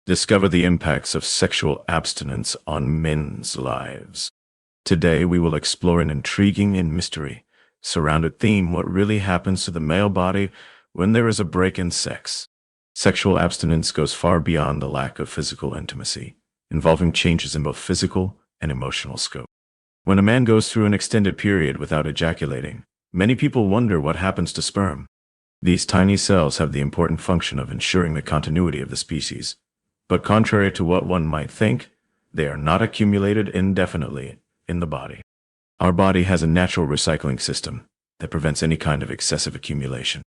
Discover the impacts of sexual abstinence on men's lives. Today we will explore an intriguing and mystery-surrounded theme: what really happens to the male body when there is a break in sex. Sexual abstinence goes far beyond the lack of physical intimacy, involving changes in both physical and emotional scope. When a man goes through an extended period without ejaculating, many people wonder what happens to sperm. These tiny cells have the important function of ensuring the continuity of the species. But contrary to what one might think, they are not accumulated indefinitely in the body. Our body has a natural recycling system that prevents any kind of excessive accumulation.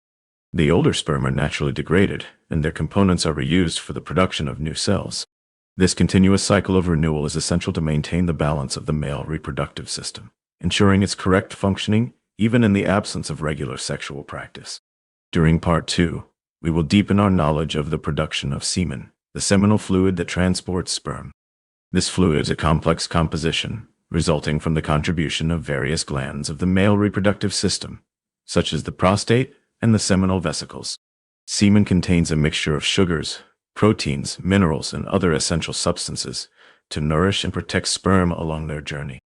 The older sperm are naturally degraded, and their components are reused for the production of new cells. This continuous cycle of renewal is essential to maintain the balance of the male reproductive system, ensuring its correct functioning even in the absence of regular sexual practice. During Part 2, we will deepen our knowledge of the production of semen, the seminal fluid that transports sperm. This fluid is a complex composition, resulting from the contribution of various glands of the male reproductive system, such as the prostate and the seminal vesicles. Semen contains a mixture of sugars, proteins, minerals, and other essential substances to nourish and protect sperm along their journey.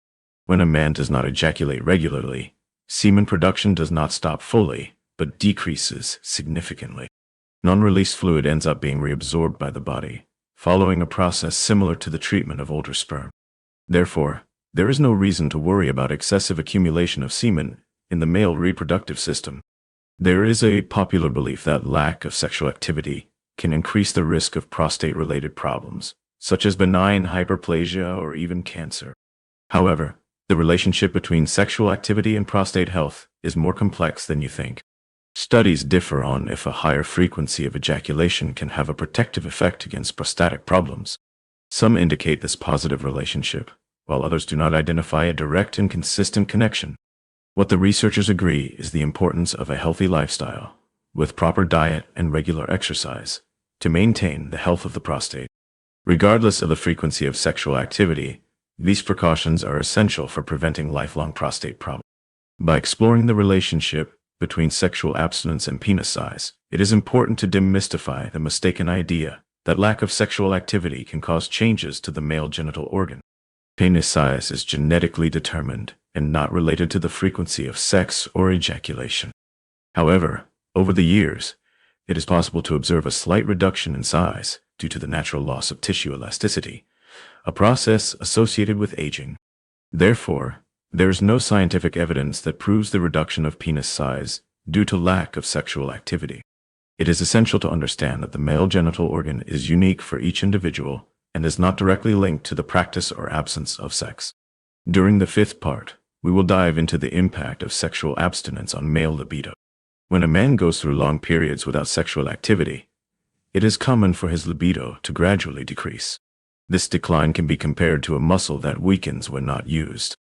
When a man does not ejaculate regularly, semen production does not stop fully, but decreases significantly. Non-released fluid ends up being reabsorbed by the body, following a process similar to the treatment of older sperm. Therefore, there is no reason to worry about excessive accumulation of semen in the male reproductive system. There is a popular belief that lack of sexual activity can increase the risk of prostate-related problems, such as benign hyperplasia or even cancer. However, the relationship between sexual activity and prostate health is more complex than you think. Studies differ on if a higher frequency of ejaculation can have a protective effect against prostatic problems. Some indicate this positive relationship, while others do not identify a direct and consistent connection. What the researchers agree is the importance of a healthy lifestyle, with proper diet and regular exercise, to maintain the health of the prostate. Regardless of the frequency of sexual activity, these precautions are essential for preventing lifelong prostate problems. By exploring the relationship between sexual abstinence and penis size, it is important to demystify the mistaken idea that lack of sexual activity can cause changes to the male genital organ. Penis size is genetically determined and not related to the frequency of sex or ejaculation. However, over the years, it is possible to observe a slight reduction in size due to the natural loss of tissue elasticity, a process associated with aging. Therefore, there is no scientific evidence that proves the reduction of penis size due to lack of sexual activity. It is essential to understand that the male genital organ is unique for each individual and is not directly linked to the practice or absence of sex. During the fifth part, we will dive into the impact of sexual abstinence on male libido. When a man goes through long periods without sexual activity, it is common for his libido to gradually decrease. This decline can be compared to a muscle that weakens when not used.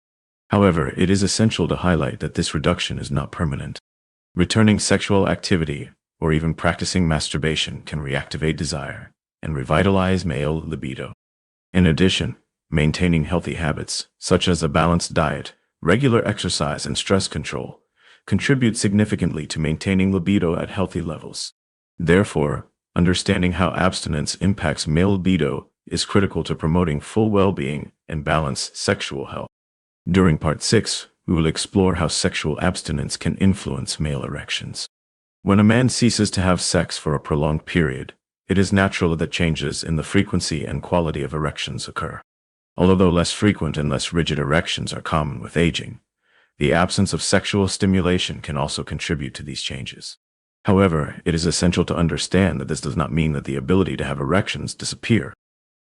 However, it is essential to highlight that this reduction is not permanent. Returning sexual activity or even practicing masturbation can reactivate desire and revitalize male libido. In addition, maintaining healthy habits, such as a balanced diet, regular exercise, and stress control, contribute significantly to maintaining libido at healthy levels. Therefore, understanding how abstinence impacts male libido is critical to promoting full well-being and balanced sexual health. During Part 6, we will explore how sexual abstinence can influence male erections. When a man ceases to have sex for a prolonged period, it is natural that changes in the frequency and quality of erections occur. Although less frequent and less rigid erections are common with aging, the absence of sexual stimulation can also contribute to these changes. However, it is essential to understand that this does not mean that the ability to have erections disappear.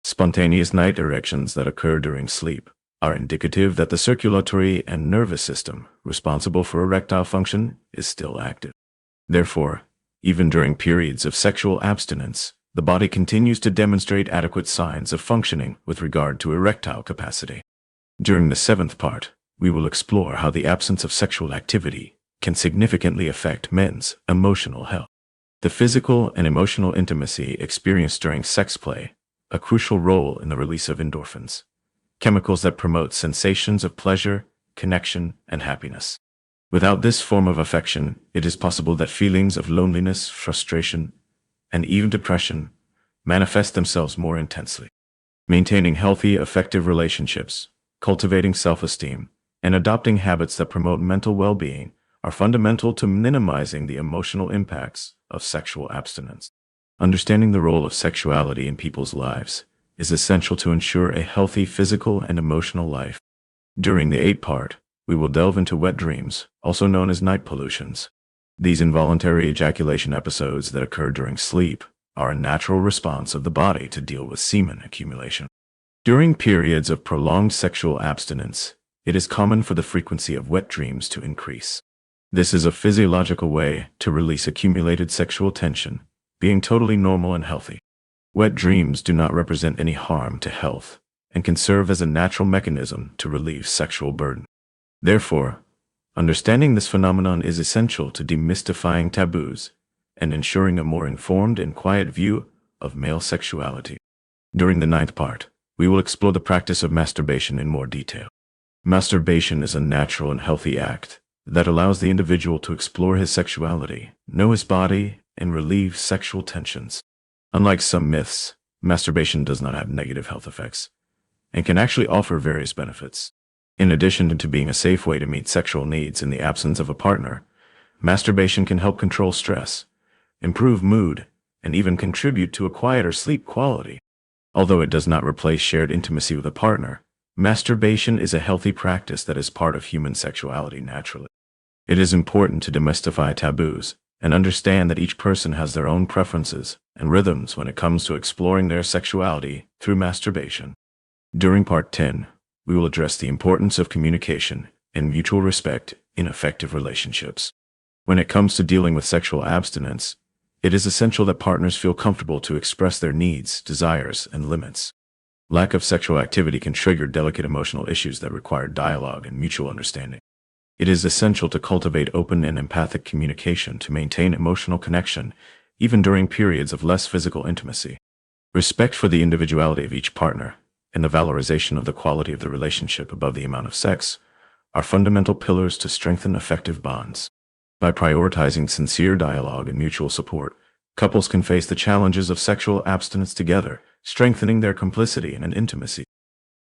Spontaneous night erections that occur during sleep are indicative that the circulatory and nervous system responsible for erectile function is still active. Therefore, even during periods of sexual abstinence, the body continues to demonstrate adequate signs of functioning with regard to erectile capacity. During the seventh part, we will explore how the absence of sexual activity can significantly affect men's emotional health. The physical and emotional intimacy experienced during sex play a crucial role in the release of endorphins, chemicals that promote sensations of pleasure, connection, and happiness. Without this form of affection, it is possible that feelings of loneliness, frustration, and even depression manifest themselves more intensely. Maintaining healthy, effective relationships, cultivating self-esteem, and adopting habits that promote mental well-being are fundamental to minimizing the emotional impacts of sexual abstinence. Understanding the role of sexuality in people's lives is essential to ensure a healthy physical and emotional life. During the 8th part, we will delve into wet dreams, also known as night pollutions. These involuntary ejaculation episodes that occur during sleep are a natural response of the body to deal with semen accumulation. During periods of prolonged sexual abstinence, it is common for the frequency of wet dreams to increase. This is a physiological way to release accumulated sexual tension, being totally normal and healthy. Wet dreams do not represent any harm to health and can serve as a natural mechanism to relieve sexual burden. Therefore, understanding this phenomenon is essential to demystifying taboos and ensuring a more informed and quiet view of male sexuality. During the 9th part, we will explore the practice of masturbation in more detail. Masturbation is a natural and healthy act that allows the individual to explore his sexuality, know his body, and relieve sexual tensions. Unlike some myths, masturbation does not have negative health effects and can actually offer various benefits. In addition to being a safe way to meet sexual needs in the absence of a partner, masturbation can help control stress, improve mood, and even contribute to a quieter sleep quality. Although it does not replace shared intimacy with a partner, masturbation is a healthy practice that is part of human sexuality naturally. It is important to demystify taboos and understand that each person has their own preferences and rhythms when it comes to exploring their sexuality through masturbation. During Part 10, we will address the importance of communication and mutual respect in effective relationships. When it comes to dealing with sexual abstinence, it is essential that partners feel comfortable to express their needs, desires, and limits. Lack of sexual activity can trigger delicate emotional issues that require dialogue and mutual understanding. It is essential to cultivate open and empathic communication to maintain emotional connection, even during periods of less physical intimacy. Respect for the individuality of each partner and the valorization of the quality of the relationship above the amount of sex are fundamental pillars to strengthen effective bonds. By prioritizing sincere dialogue and mutual support, couples can face the challenges of sexual abstinence together, strengthening their complicity and intimacy.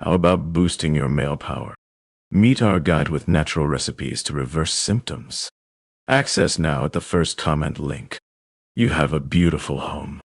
How about boosting your male power? Meet our guide with natural recipes to reverse symptoms. Access now at the first comment link. You have a beautiful home.